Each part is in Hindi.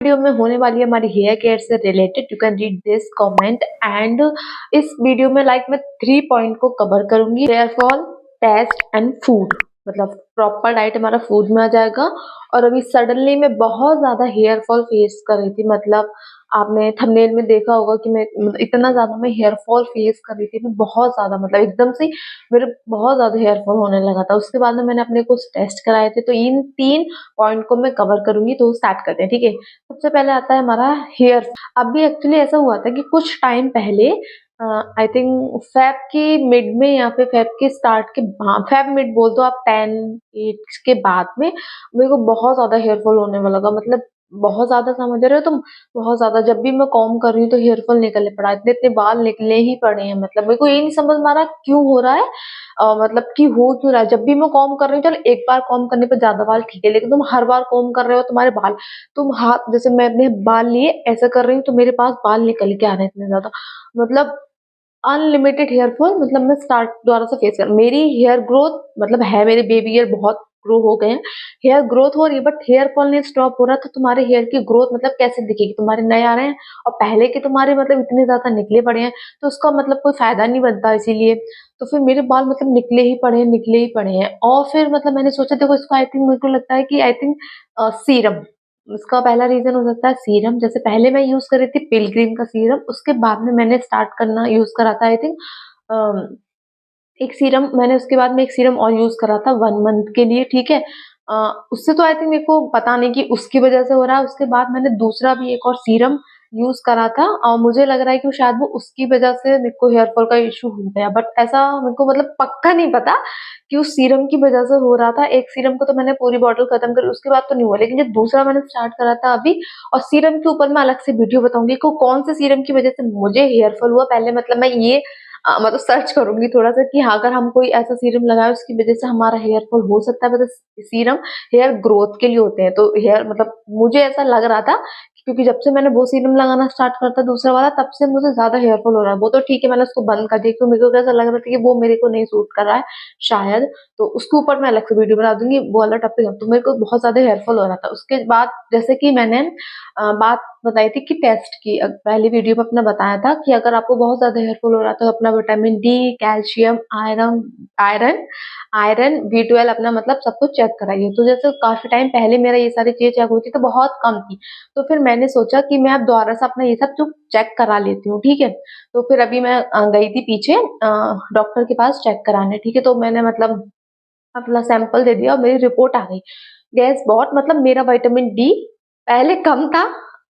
वीडियो में होने वाली है हमारी हेयर केयर से related. You can read this comment and इस वीडियो में मैं 3 पॉइंट को कवर करूंगी। Hair fall, taste and food, मतलब प्रॉपर डाइट हमारा फूड में आ जाएगा। और अभी सडनली मैं बहुत ज्यादा हेयर फॉल फेस कर रही थी, मतलब आपने थंबनेल में देखा होगा कि इतना ज्यादा मैं हेयर फॉल फेस कर रही थी, मैं बहुत ज्यादा, मतलब एकदम से मेरे बहुत ज्यादा हेयर फॉल होने लगा था। उसके बाद में मैंने अपने कुछ टेस्ट कराए थे, तो इन 3 पॉइंट को मैं कवर करूंगी। तो स्टार्ट करते हैं, ठीक है। सबसे पहले आता है हमारा हेयर। अभी एक्चुअली ऐसा हुआ था कि कुछ टाइम पहले, आई थिंक फेब की मिड में या फिर फेब के स्टार्ट के, हाँ फेब मिड बोल दो आप, 10-8 के बाद में मेरे को बहुत ज्यादा हेयर फॉल होने वाला लगा। मतलब बहुत ज्यादा, समझ रहे हो तुम, बहुत ज्यादा। जब भी मैं कॉम्ब कर रही हूँ तो हेयर फॉल निकलने पड़ा, इतने इतने बाल निकले ही पड़े हैं। मतलब मेरे को ये नहीं समझ में आ रहा क्यों हो रहा है, मतलब कि हो क्यों रहा है। जब भी मैं कॉम्ब कर रही हूँ, चलो एक बार कॉम्ब करने पे ज्यादा बाल ठीक है, लेकिन तुम हर बार कॉम्ब कर रहे हो तुम्हारे बाल, तुम हाथ, जैसे मैं अपने बाल लिए ऐसा कर रही हूँ तो मेरे पास बाल निकल के आ रहे हैं इतने ज्यादा। मतलब अनलिमिटेड हेयर फॉल, मतलब मैं स्टार्ट दोबारा से फेस कर, मेरी हेयर ग्रोथ, मतलब है मेरे बेबी हेयर बहुत ग्रो हो गए हैं, हेयर ग्रोथ हो रही है, बट हेयर फॉल नहीं स्टॉप हो रहा। तो तुम्हारे हेयर की ग्रोथ मतलब कैसे दिखेगी, तुम्हारे नए आ रहे हैं और पहले के तुम्हारे मतलब इतने ज्यादा निकले पड़े हैं, तो उसका मतलब कोई फायदा नहीं बनता। इसीलिए तो फिर मेरे बाल मतलब निकले ही पड़े हैं, निकले ही पड़े हैं। और फिर मतलब मैंने सोचा, देखो इसको आई थिंक, मेरे को लगता है कि आई थिंक सीरम, उसका पहला रीजन हो सकता है सीरम। जैसे पहले मैं यूज कर रही थी पिलग्रिम का सीरम, उसके बाद में मैंने स्टार्ट करना यूज करा था आई थिंक एक सीरम, मैंने उसके बाद में एक सीरम और यूज करा था 1 मंथ के लिए, ठीक है। उससे तो आई थिंक मेरे को पता नहीं कि उसकी वजह से हो रहा है। उसके बाद मैंने दूसरा भी एक और सीरम यूज करा था और मुझे लग रहा है कि शायद वो उसकी वजह से मेरे को हेयर फॉल का इशू हो गया, बट ऐसा मेरे को मतलब पक्का नहीं पता कि उस सीरम की वजह से हो रहा था। एक सीरम को तो मैंने पूरी बॉटल खत्म कर, उसके बाद तो नहीं हुआ, लेकिन जो दूसरा मैंने स्टार्ट करा था अभी, और सीरम के ऊपर मैं अलग से वीडियो बताऊंगी को कौन से सीरम की वजह से मुझे हेयर फॉल हुआ। पहले मतलब मैं ये मतलब सर्च करूंगी थोड़ा सा कि हाँ, अगर हम कोई ऐसा सीरम लगाए उसकी वजह से हमारा हेयर फॉल हो सकता है। मतलब सीरम हेयर ग्रोथ के लिए होते हैं, तो हेयर, मतलब मुझे ऐसा लग रहा था क्योंकि जब से मैंने वो सीरम लगाना स्टार्ट करता दूसरा वाला, तब से मुझे ज्यादा हेयर फॉल हो रहा है। वो तो ठीक है, मैंने उसको बंद कर दिया क्योंकि मेरे को ऐसा लग रहा था कि वो मेरे को नहीं सूट कर रहा है शायद। तो उसके ऊपर मैं अलग से वीडियो बना दूंगी, वो वाला टॉपिक। तो मेरे को बहुत ज्यादा हेयर फॉल हो रहा था। उसके बाद जैसे कि मैंने बात बताई थी कि टेस्ट की, पहली वीडियो में अपना बताया था कि अगर आपको बहुत ज्यादा हेयर फॉल हो रहा है तो अपना vitamin D, calcium, iron iron iron B12 अपना मतलब सब कुछ चेक कराइए। तो जैसे काफी टाइम पहले मेरा ये सारी चीजें चेक हुई थी तो बहुत कम थी, तो फिर मैंने सोचा कि मैं अब दोबारा से अपना ये सब जो चेक करा लेती हूँ, ठीक है। तो फिर अभी मैं गई थी पीछे डॉक्टर के पास चेक कराने, ठीक है। तो मैंने मतलब अपना सैंपल दे दिया और मेरी रिपोर्ट आ गई। गैस बहुत, मतलब मेरा विटामिन डी पहले कम था,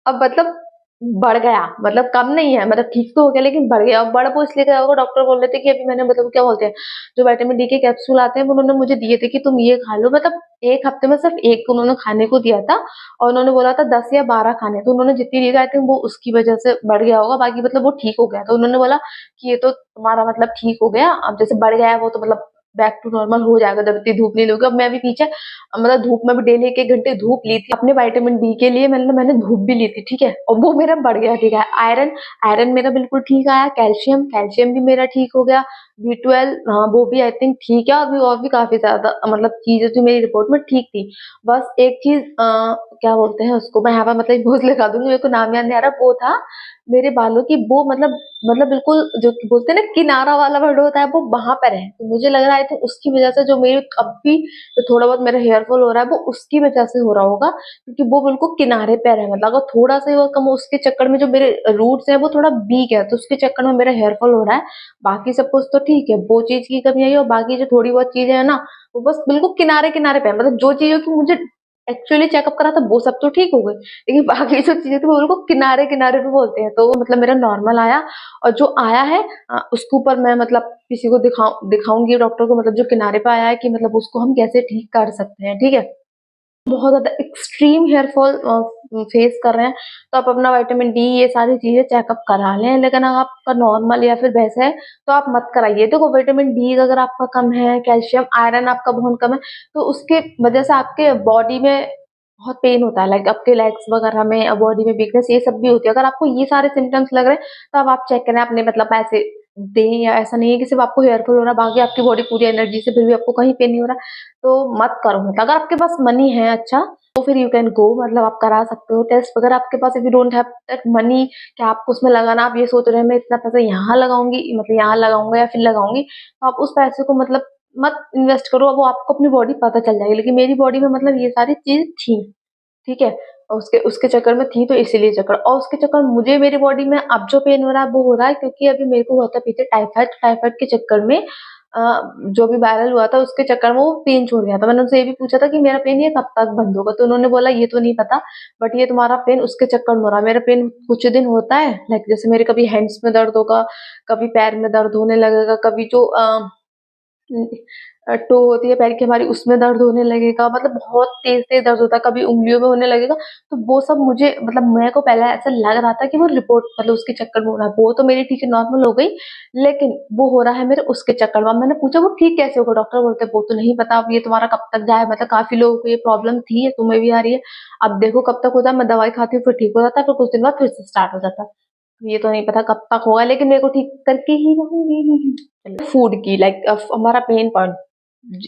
अब मतलब बढ़ गया। मतलब कम नहीं है, मतलब ठीक तो हो गया लेकिन बढ़ गया। और बढ़ वो इसलिए गया होगा, डॉक्टर बोल रहे थे कि अभी मैंने, मतलब क्या बोलते हैं, जो विटामिन डी के कैप्सूल आते हैं वो उन्होंने मुझे दिए थे कि तुम ये खा लो। मतलब एक हफ्ते में सिर्फ एक उन्होंने खाने को दिया था और उन्होंने बोला था 10 या 12 खाने, तो उन्होंने जितनी दी आई थिंक वो उसकी वजह से बढ़ गया होगा। बाकी मतलब वो ठीक हो गया, तो उन्होंने बोला कि ये तो तुम्हारा मतलब ठीक हो गया, अब जैसे बढ़ गया है वो तो मतलब बैक टू नॉर्मल हो जाएगा जब इतनी धूप नहीं लोगे। अब मैं भी पीछे, मतलब धूप में भी डेली 1-1 घंटे धूप ली थी अपने विटामिन डी के लिए, मैंने धूप भी ली थी, ठीक है। और वो मेरा बढ़ गया, ठीक है। आयरन आयरन मेरा बिल्कुल ठीक आया, कैल्शियम कैल्शियम भी मेरा ठीक हो गया, B12 हाँ वो भी आई थिंक ठीक है। और भी काफी ज्यादा मतलब चीजें जो मेरी रिपोर्ट में ठीक थी। बस एक चीज क्या बोलते हैं उसको, मैं यहाँ पर मतलब बहुत लिखा दूंगी, मेरे को नाम याद नहीं आ रहा, वो था मेरे बालों की वो, मतलब बिल्कुल जो बोलते हैं ना किनारा वाला वर्ड होता है, वो वहां पर है। तो मुझे लग रहा है तो उसकी वजह से जो मेरी अब भी जो थोड़ा बहुत मेरा हेयर फॉल हो रहा है वो उसकी वजह से हो रहा होगा, क्योंकि वो बिल्कुल किनारे पे है। मतलब अगर थोड़ा सा ही वो कम हो, उसके चक्कर में जो मेरे रूट्स है वो थोड़ा वीक है, तो उसके चक्कर में मेरा हेयर फॉल हो रहा है। बाकी सब कुछ तो ठीक है, वो चीज की कमी आई है। और बाकी जो थोड़ी बहुत चीजें है ना, वो बस बिल्कुल किनारे किनारे पे है। मतलब जो चीजों की मुझे एक्चुअली चेकअप करा था वो सब तो ठीक हो गई, लेकिन बाकी सब चीजें तो वो बिल्कुल किनारे किनारे पे बोलते हैं। तो वो मतलब मेरा नॉर्मल आया, और जो आया है उसके ऊपर मैं मतलब किसी को दिखाऊंगी डॉक्टर को, मतलब जो किनारे पे आया है कि मतलब उसको हम कैसे ठीक कर सकते हैं, ठीक है। बहुत ज्यादा एक्सट्रीम हेयर फॉल फेस कर रहे हैं तो आप अपना विटामिन डी ये सारी चीजें चेकअप करा लें। लेकिन अगर आपका नॉर्मल या फिर वैसा है तो आप मत कराइए। देखो विटामिन डी अगर आपका कम है, कैल्शियम आयरन आपका बहुत कम है, तो उसके वजह से आपके बॉडी में बहुत पेन होता है, लाइक आपके लेग्स वगैरह में, बॉडी में वीकनेस, ये सब भी होती है। अगर आपको ये सारे सिम्टम्स लग रहे हैं तो अब आप चेक करें अपने, मतलब ऐसे दें, या ऐसा नहीं है कि सिर्फ आपको हेयर फॉल हो रहा है, बाकी आपकी बॉडी पूरी एनर्जी से फिर भी आपको कहीं पेन नहीं हो रहा, तो मत करो। मतलब अगर आपके पास मनी है अच्छा, तो फिर यू कैन गो, मतलब आप करा सकते हो टेस्ट वगैरह आपके पास। If you don't have that money कि आपको उसमें लगाना, आप ये सोच रहे हैं मैं इतना पैसा यहाँ लगाऊंगी, मतलब यहाँ लगाऊंगा या फिर लगाऊंगी, तो आप उस पैसे को मतलब मत इन्वेस्ट करो। अब वो आपको अपनी बॉडी पता चल जाएगी। लेकिन मेरी बॉडी में मतलब ये सारी चीज थी, ठीक है, और उसके उसके चक्कर में थी, तो इसीलिए चक्कर, और उसके चक्कर में मुझे मेरी बॉडी में अब जो पेन हो रहा है वो हो रहा है क्योंकि अभी मेरे को हुआ था पीछे टाइफाइड। टाइफाइड के चक्कर में जो भी वायरल हुआ था उसके चक्कर में वो पेन छोड़ गया था। मैंने उनसे ये भी पूछा था कि मेरा पेन ये कब तक बंद होगा, तो उन्होंने बोला ये तो नहीं पता, बट ये तुम्हारा पेन उसके चक्कर में हो रहा है। मेरा पेन कुछ दिन होता है, लाइक जैसे मेरे कभी हैंड्स में दर्द होगा, कभी पैर में दर्द होने लगेगा, कभी जो टो होती है पैर की हमारी, उसमें दर्द होने लगेगा, मतलब बहुत तेज तेज दर्द होता है, कभी उंगलियों में होने लगेगा। तो वो सब मुझे, मतलब मेरे को पहले ऐसा लग रहा था कि वो रिपोर्ट मतलब उसके चक्कर में हो रहा है। वो तो मेरी ठीक है नॉर्मल हो गई, लेकिन वो हो रहा है मेरे उसके चक्कर में। अब मैंने पूछा वो ठीक कैसे होगा, डॉक्टर बोलते वो तो नहीं पता, अब ये तुम्हारा कब तक जाए, मतलब काफी लोगों को ये प्रॉब्लम थी, तुम्हें भी आ रही है, अब देखो कब तक होता है। मैं दवाई खाती हूँ फिर ठीक हो जाता है, फिर कुछ दिन बाद फिर से स्टार्ट हो जाता है। ये तो नहीं पता कब तक होगा, लेकिन मेरे को ठीक करके ही रहूंगी। फूड की लाइक हमारा मेन पॉइंट,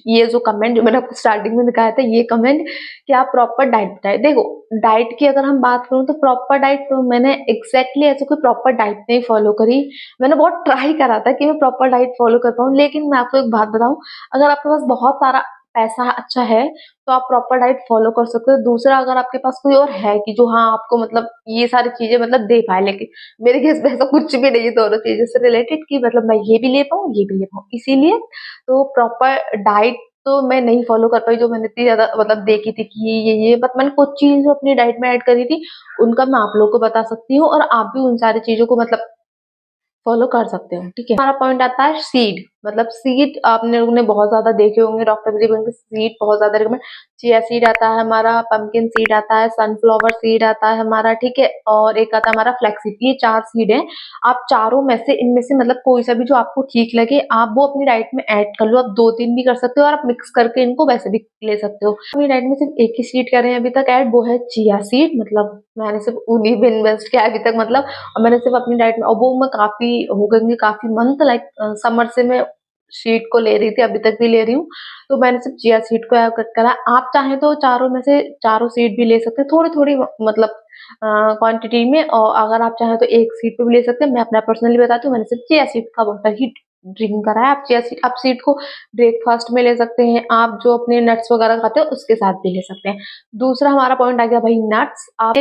ये जो कमेंट जो मैंने आपको स्टार्टिंग में दिखाया था, ये कमेंट कि आप प्रॉपर डाइट बताए। देखो डाइट की अगर हम बात करूं तो प्रॉपर डाइट, तो मैंने एग्जैक्टली ऐसे कोई प्रॉपर डाइट नहीं फॉलो करी। मैंने बहुत ट्राई करा था कि मैं प्रॉपर डाइट फॉलो कर पाऊं, लेकिन मैं आपको एक बात बताऊं, अगर आपके पास बहुत सारा पैसा अच्छा है तो आप प्रॉपर डाइट फॉलो कर सकते हो। दूसरा, अगर आपके पास कोई और है कि जो हाँ आपको मतलब ये सारी चीजें मतलब दे पाए, लेकिन मेरे केस में ऐसा कुछ भी नहीं है दोनों चीजों से रिलेटेड कि मतलब मैं ये भी ले पाऊँ ये भी ले पाऊँ, इसीलिए तो प्रॉपर डाइट तो मैं नहीं फॉलो कर पाई। जो मैंने इतनी ज्यादा मतलब देखी थी कि ये बट मैंने कुछ चीज अपनी डाइट में ऐड करी थी, उनका मैं आप लोगों को बता सकती हूँ, और आप भी उन सारी चीजों को मतलब फॉलो कर सकते हो, ठीक है। हमारा पॉइंट आता है सीड, मतलब सीड आपने लोगों ने बहुत ज्यादा देखे होंगे, डॉक्टर भी बोलेंगे सीड बहुत ज्यादा रिकमेंड। चिया सीड आता है हमारा, पंपकिन सीड आता है, सनफ्लावर सीड आता है हमारा, ठीक है, और एक आता है हमारा फ्लैक्स सीड। ये 4 सीड है। आप चारों में से इनमें से मतलब कोई सा भी जो आपको ठीक लगे आप वो अपनी डाइट में ऐड कर लो। आप 2-3 भी कर सकते हो, और आप मिक्स करके इनको वैसे भी ले सकते हो। अपनी डाइट में सिर्फ एक ही सीड कर रहे हैं अभी तक ऐड, वो है चिया सीड। मतलब मैंने सिर्फ उन्हीं पे इन्वेस्ट किया अभी तक, मतलब और मैंने सिर्फ अपनी डाइट में, और वो मैं काफी हो गई काफी मंथ, लाइक समर से मैं शीट को ले रही थी, अभी तक भी ले रही हूँ। तो मैंने सिर्फ चिया सीड को ऐड करा। आप चाहें तो चारों में से चारों सीड भी ले सकते हैं, थोड़ी थोड़ी मतलब क्वांटिटी में, और अगर आप चाहें तो एक सीड पे भी ले सकते हैं। मैं अपना पर्सनली बताती हूँ, मैंने सिर्फ चिया सीड का वाटर ही ड्रिंक करा है। आप चिया सीड, आप सीड को ब्रेकफास्ट में ले सकते हैं, आप जो अपने नट्स वगैरह खाते हो उसके साथ भी ले सकते हैं। दूसरा हमारा पॉइंट आ गया भाई नट्स। आप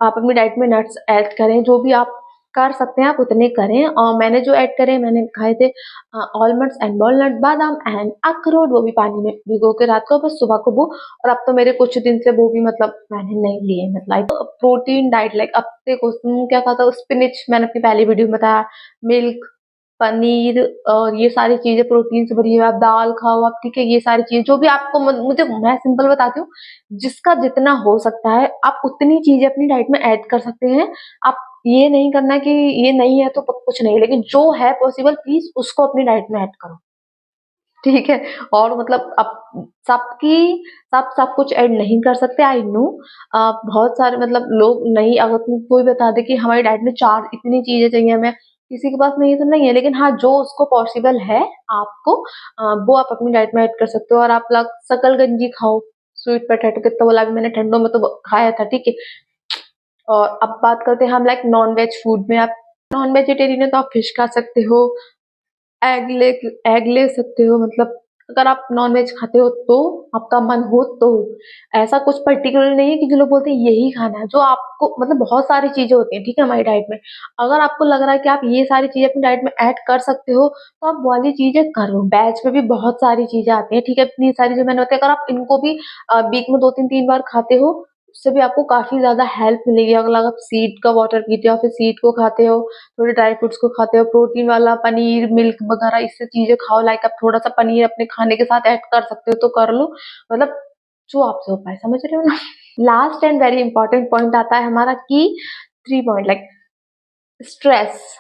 अपनी डाइट में नट्स ऐड करें, जो भी आप कर सकते हैं आप उतने करें। और मैंने जो ऐड करे, मैंने खाए थे ऑलमंड्स एंड वॉलनट, बादाम एंड अखरोट, वो भी पानी में भिगो के रात को, बस सुबह को वो। और अब तो मेरे कुछ दिन से वो भी मतलब मैंने नहीं लिए, मतलब प्रोटीन डाइट लाइक अब देखो क्या कहा था, स्पिनिच मैंने अपनी पहली वीडियो में बताया, मिल्क, पनीर, और ये सारी चीजें प्रोटीन से भरी है। आप दाल खाओ आप, ठीक है, ये सारी चीजें जो भी आपको मुझे मैं सिंपल बताती हूँ, जिसका जितना हो सकता है आप उतनी चीजें अपनी डाइट में ऐड कर सकते हैं। आप ये नहीं करना कि ये नहीं है तो कुछ नहीं, लेकिन जो है पॉसिबल प्लीज उसको अपनी डाइट में ऐड करो, ठीक है। और मतलब अब सबकी सब कुछ ऐड नहीं कर सकते, आई नो। बहुत सारे मतलब लोग नहीं, अगर तुम कोई बता दे कि हमारी डाइट में 4 इतनी चीजें चाहिए हमें, किसी के पास नहीं तो नहीं है, लेकिन हाँ जो उसको पॉसिबल है आपको, वो आप अपनी डाइट में ऐड कर सकते हो। और आप लोग शकल गंजी खाओ, स्वीट पोटैटो कितना बोला, अभी मैंने ठंडों में तो खाया था, ठीक है। और अब बात करते हैं हम लाइक नॉन वेज फूड में। आप नॉन वेजिटेरियन है तो आप फिश खा सकते हो, एग ले सकते हो, मतलब अगर आप नॉन वेज खाते हो तो, आपका मन हो तो। ऐसा कुछ पर्टिकुलर नहीं है कि जो लोग बोलते हैं यही खाना है, जो आपको मतलब बहुत सारी चीजें होती हैं, ठीक है, हमारी डाइट में। अगर आपको लग रहा है कि आप ये सारी चीजें अपनी डाइट में ऐड कर सकते हो तो आप वो वाली चीजें करो। वेज में भी बहुत सारी चीजें आती हैं, ठीक है, इतनी सारी जो मैंने बताया, अगर आप इनको भी वीक में 2-3 बार खाते हो, उससे भी आपको काफी ज्यादा हेल्प मिलेगी। अगर आप सीड का वाटर पीते हो, फिर सीड को खाते हो, थोड़े ड्राई फ्रूट्स को खाते हो, प्रोटीन वाला पनीर, मिल्क वगैरह इससे चीजें खाओ। लाइक आप थोड़ा सा पनीर अपने खाने के साथ ऐड कर सकते हो तो कर लो, मतलब जो आपसे हो पाए, समझ रहे हो ना। Last and very important point आता है हमारा की 3 पॉइंट, लाइक स्ट्रेस।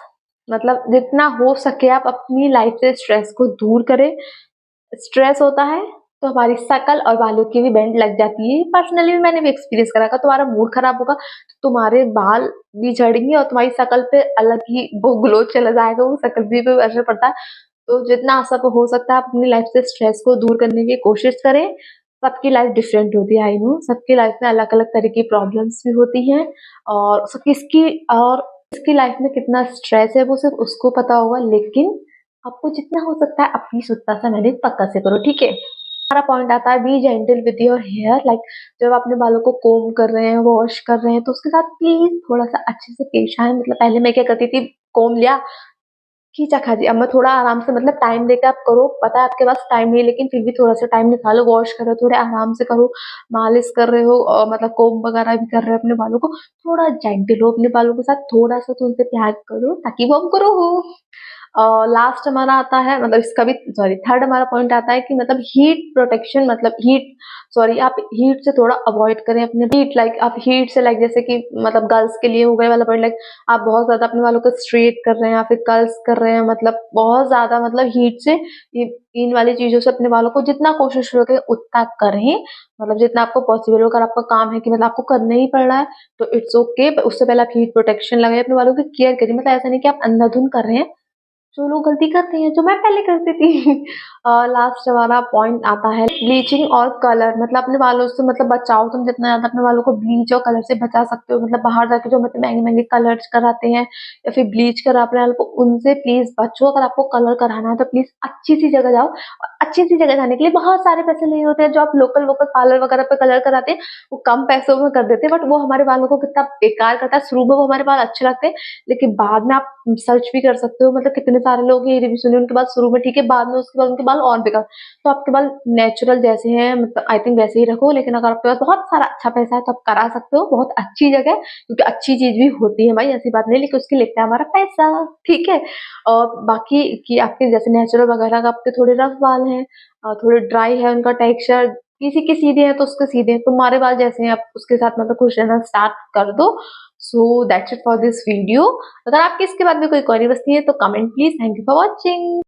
मतलब जितना हो सके आप अपनी लाइफ से स्ट्रेस को दूर करें। स्ट्रेस होता है तो हमारी शकल और बालों की भी बैंड लग जाती है। पर्सनली भी मैंने भी एक्सपीरियंस करा। तुम्हारा मूड खराब होगा तो तुम्हारे बाल भी झड़ेंगे और तुम्हारी शकल पे अलग ही वो ग्लो चला जाएगा, वो शकल पे असर पड़ता है। तो जितना आप सब हो सकता है आप अपनी लाइफ से स्ट्रेस को दूर करने की कोशिश करें। सबकी लाइफ डिफरेंट होती है, आई नो, सबकी लाइफ में अलग अलग तरह की प्रॉब्लम्स भी होती हैं और किसकी लाइफ में कितना स्ट्रेस है वो सिर्फ उसको पता होगा। लेकिन आपको जितना हो सकता है अपनी सुत्ता सा मैनेज पक्का से करो, ठीक है। हमारा पॉइंट आता है be gentle with your hair. Like जब आप अपने बालों को कोम कर रहे हैं, वॉश कर रहे हैं, तो उसके साथ प्लीज थोड़ा सा अच्छे से पेश आए। मतलब पहले मैं क्या करती थी, कोम लिया, खींचा खाची। अब मैं थोड़ा आराम से, मतलब टाइम लेकर आप करो। पता है आपके पास टाइम नहीं, लेकिन फिर भी थोड़ा सा टाइम निकालो, वॉश करो, थोड़े आराम से करो। मालिश कर रहे हो और मतलब कोम वगैरह भी कर रहे हो अपने बालों को, थोड़ा जेंटल हो अपने बालों के साथ, थोड़ा सा तो उनसे प्यार करो ताकि वो हम करो हो। लास्ट हमारा आता है, मतलब इसका भी सॉरी, थर्ड हमारा पॉइंट आता है कि मतलब हीट प्रोटेक्शन, मतलब हीट सॉरी आप हीट से थोड़ा अवॉइड करें अपने हीट। लाइक आप हीट से, लाइक जैसे कि मतलब गर्ल्स के लिए हो गए वाला पॉइंट, लाइक आप बहुत ज्यादा अपने बालों को स्ट्रेट कर रहे हैं या फिर कर्ल्स कर रहे हैं, मतलब बहुत ज्यादा मतलब हीट से, इन वाली चीजों से अपने बालों को जितना कोशिश हो उतना करें। मतलब जितना आपको पॉसिबल हो, अगर आपका काम है कि मतलब आपको करना ही पड़ रहा है तो इट्स ओके, उससे पहले आप हीट प्रोटेक्शन लगाए, अपने बालों की केयर करिए। मतलब ऐसा नहीं कि आप अंधाधुंध कर रहे हैं, जो लोग गलती करते हैं, जो मैं पहले करती थी। लास्ट हमारा पॉइंट आता है ब्लीचिंग और कलर। मतलब अपने बालों से मतलब बचाओ, तुम जितना ज्यादा अपने बालों को ब्लीच और कलर से बचा सकते हो। मतलब बाहर जाके जो मतलब महंगे महंगे कलर्स कराते हैं या फिर ब्लीच करा अपने बालों को, उनसे प्लीज बचो। अगर आपको कलर कराना है तो प्लीज अच्छी सी जगह जाओ। और अच्छी सी जगह जाने के लिए बहुत सारे पैसे नहीं होते हैं। जो आप लोकल वोकल पार्लर वगैरह पे कलर कराते हैं वो कम पैसों में कर देते हैं, बट वो हमारे बालों को कितना बेकार करता है। शुरू में वो हमारे बाल अच्छे लगते हैं, लेकिन बाद में आप सर्च भी कर सकते हो। मतलब कितने सारे लोग ये रिव्यू सुने, उनके बाल शुरू में ठीक है, बाद में उसके बाद उनके बाल और बेकार। तो आपके बाल नेचुरल जैसे हैं, मतलब आई थिंक वैसे ही रखो। लेकिन अगर आपके पास बहुत सारा अच्छा पैसा है तो आप करा सकते हो, बहुत अच्छी जगह है, क्योंकि अच्छी चीज भी होती है भाई, ऐसी बात नहीं, लेकिन उसके लगता है हमारा पैसा, ठीक है। और बाकी कि आपके जैसे नेचुरल वगैरह का आपके थोड़े रफ बाल हैं, थोड़े ड्राई है उनका टेक्सचर, किसी के सीधे हैं तो उसके सीधे हैं, तुम्हारे बाल जैसे हैं आप उसके साथ मतलब खुश रहना स्टार्ट कर दो। So that's it for this video. अगर आपकी इसके बाद भी कोई क्वेरी बचती है तो comment please. Thank you for watching.